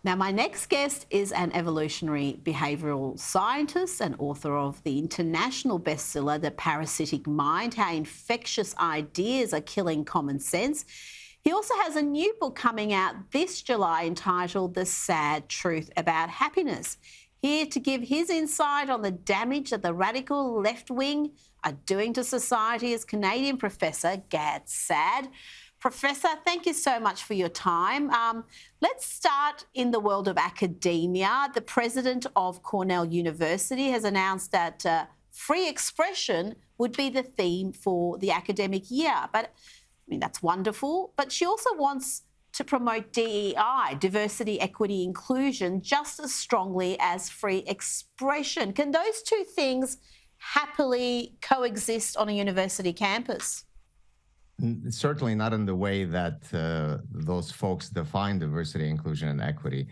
Now, my next guest is an evolutionary behavioural scientist and author of the international bestseller, The Parasitic Mind: How Infectious Ideas Are Killing Common Sense. He also has a new book coming out this July entitled The Sad Truth About Happiness. Here to give his insight on the damage that the radical left wing are doing to society is Canadian Professor Gad Saad. Professor, thank you so much for your time. Let's start in the world of academia. The president of Cornell University has announced that free expression would be the theme for the academic year. But, I mean, that's wonderful. But she also wants to promote DEI, diversity, equity, inclusion, just as strongly as free expression. Can those two things happily coexist on a university campus? Certainly not in the way that those folks define diversity, inclusion, and equity.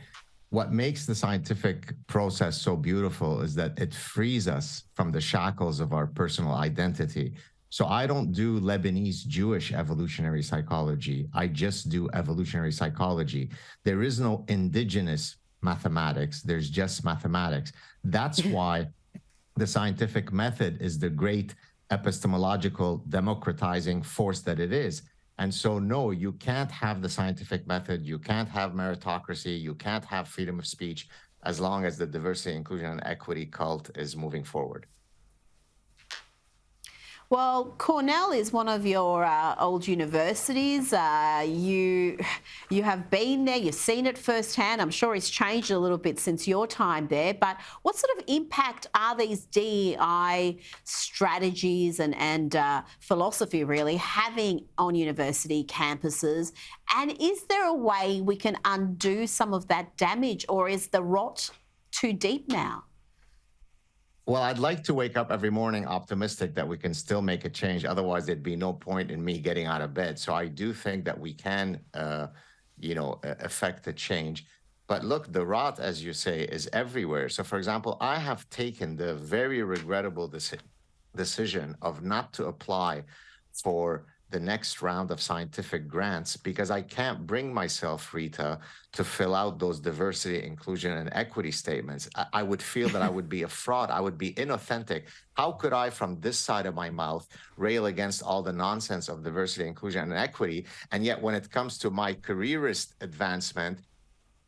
What makes the scientific process so beautiful is that it frees us from the shackles of our personal identity. So I don't do Lebanese Jewish evolutionary psychology. I just do evolutionary psychology. There is no indigenous mathematics. There's just mathematics. That's why the scientific method is the great epistemological democratizing force that it is. And so, no, you can't have the scientific method, you can't have meritocracy, you can't have freedom of speech as long as the diversity, inclusion, and equity cult is moving forward. Well, Cornell is one of your old universities. You have been there, you've seen it firsthand. I'm sure it's changed a little bit since your time there. But what sort of impact are these DEI strategies and philosophy really having on university campuses? And is there a way we can undo some of that damage, or is the rot too deep now? Well, I'd like to wake up every morning optimistic that we can still make a change. Otherwise, there'd be no point in me getting out of bed. So I do think that we can, affect the change. But look, the rot, as you say, is everywhere. So, for example, I have taken the very regrettable decision of not to apply for the next round of scientific grants because I can't bring myself, Rita, to fill out those diversity, inclusion, and equity statements. I would feel that I would be a fraud. I would be inauthentic. How could I, from this side of my mouth, rail against all the nonsense of diversity, inclusion, and equity? And yet when it comes to my careerist advancement,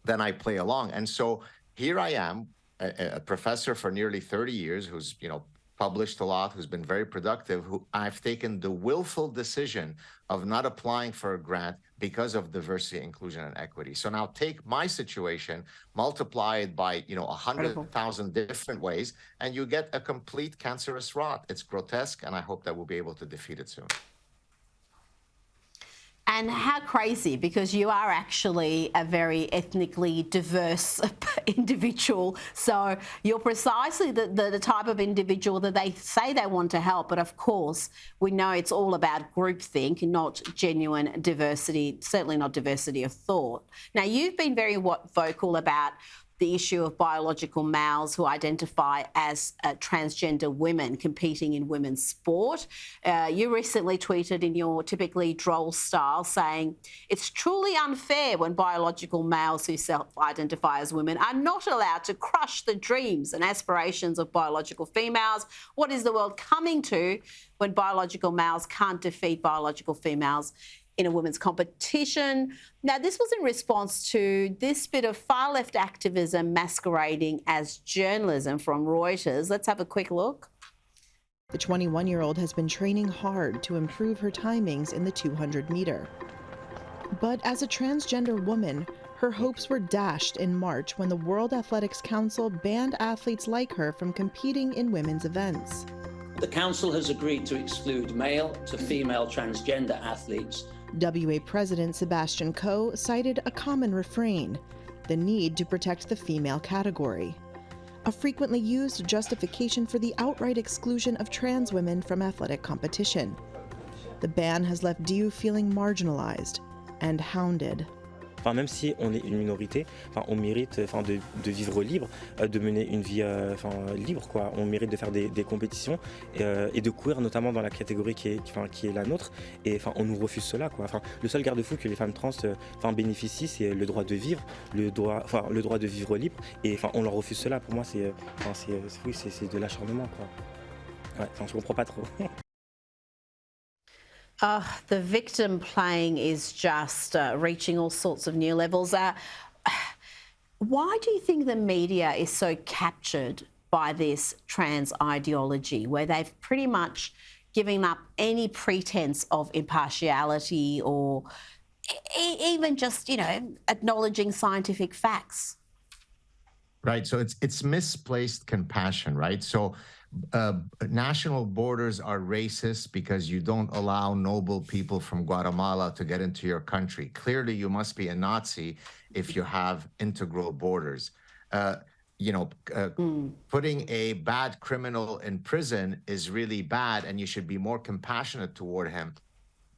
then I play along. And so here I am, a professor for nearly 30 years who's, published a lot, who's been very productive, who I've taken the willful decision of not applying for a grant because of diversity, inclusion, and equity. So now take my situation, multiply it by 100,000 different ways, and you get a complete cancerous rot. It's grotesque, and I hope that we'll be able to defeat it soon. And how crazy, because you are actually a very ethnically diverse individual. So you're precisely the type of individual that they say they want to help. But of course, we know it's all about groupthink, not genuine diversity, certainly not diversity of thought. Now, you've been very vocal about the issue of biological males who identify as transgender women competing in women's sport. You recently tweeted in your typically droll style saying, "It's truly unfair when biological males who self-identify as women are not allowed to crush the dreams and aspirations of biological females. What is the world coming to when biological males can't defeat biological females in a women's competition?" Now, this was in response to this bit of far-left activism masquerading as journalism from Reuters. Let's have a quick look. The 21-year-old has been training hard to improve her timings in the 200-meter. But as a transgender woman, her hopes were dashed in March when the World Athletics Council banned athletes like her from competing in women's events. The Council has agreed to exclude male to female transgender athletes. WA President Sebastian Coe cited a common refrain, the need to protect the female category, a frequently used justification for the outright exclusion of trans women from athletic competition. The ban has left DU feeling marginalized and hounded. enfin, même si on est une minorité, enfin, on mérite de vivre libre, de mener une vie libre, quoi. On mérite de faire des compétitions et de courir notamment dans la catégorie qui est la nôtre. Et enfin, on nous refuse cela, quoi. Enfin, le seul garde-fou que les femmes trans bénéficient, c'est le droit de vivre, le droit de vivre libre. Et enfin, on leur refuse cela. Pour moi, c'est de l'acharnement, quoi. Ouais, enfin, je comprends pas trop. The victim playing is just reaching all sorts of new levels. Why do you think the media is so captured by this trans ideology, where they've pretty much given up any pretense of impartiality or even just, acknowledging scientific facts? Right. So it's misplaced compassion, right? So national borders are racist because you don't allow noble people from Guatemala to get into your country. Clearly, you must be a Nazi if you have integral borders. Putting a bad criminal in prison is really bad, and you should be more compassionate toward him,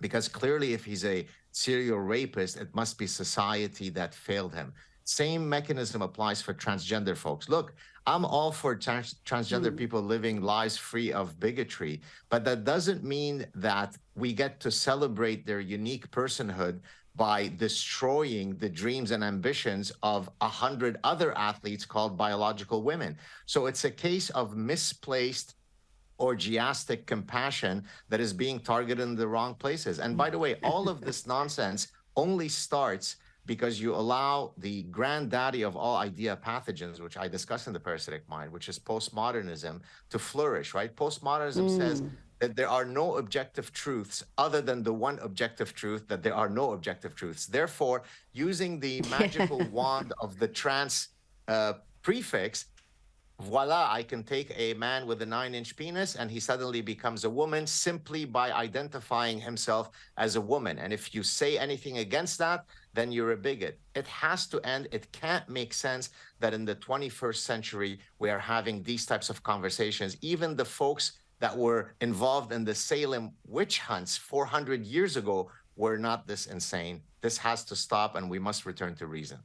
because clearly if he's a serial rapist, it must be society that failed him. Same mechanism applies for transgender folks. Look, I'm all for transgender people living lives free of bigotry, but that doesn't mean that we get to celebrate their unique personhood by destroying the dreams and ambitions of 100 other athletes called biological women. So it's a case of misplaced orgiastic compassion that is being targeted in the wrong places. And by the way, all of this nonsense only starts because you allow the granddaddy of all idea pathogens, which I discuss in The Parasitic Mind, which is postmodernism, to flourish, right? Postmodernism says that there are no objective truths other than the one objective truth, that there are no objective truths. Therefore, using the magical wand of the trans prefix, voila, I can take a man with a 9-inch penis and he suddenly becomes a woman simply by identifying himself as a woman. And if you say anything against that, then you're a bigot. It has to end. It can't make sense that in the 21st century, we are having these types of conversations. Even the folks that were involved in the Salem witch hunts 400 years ago were not this insane. This has to stop, and we must return to reason.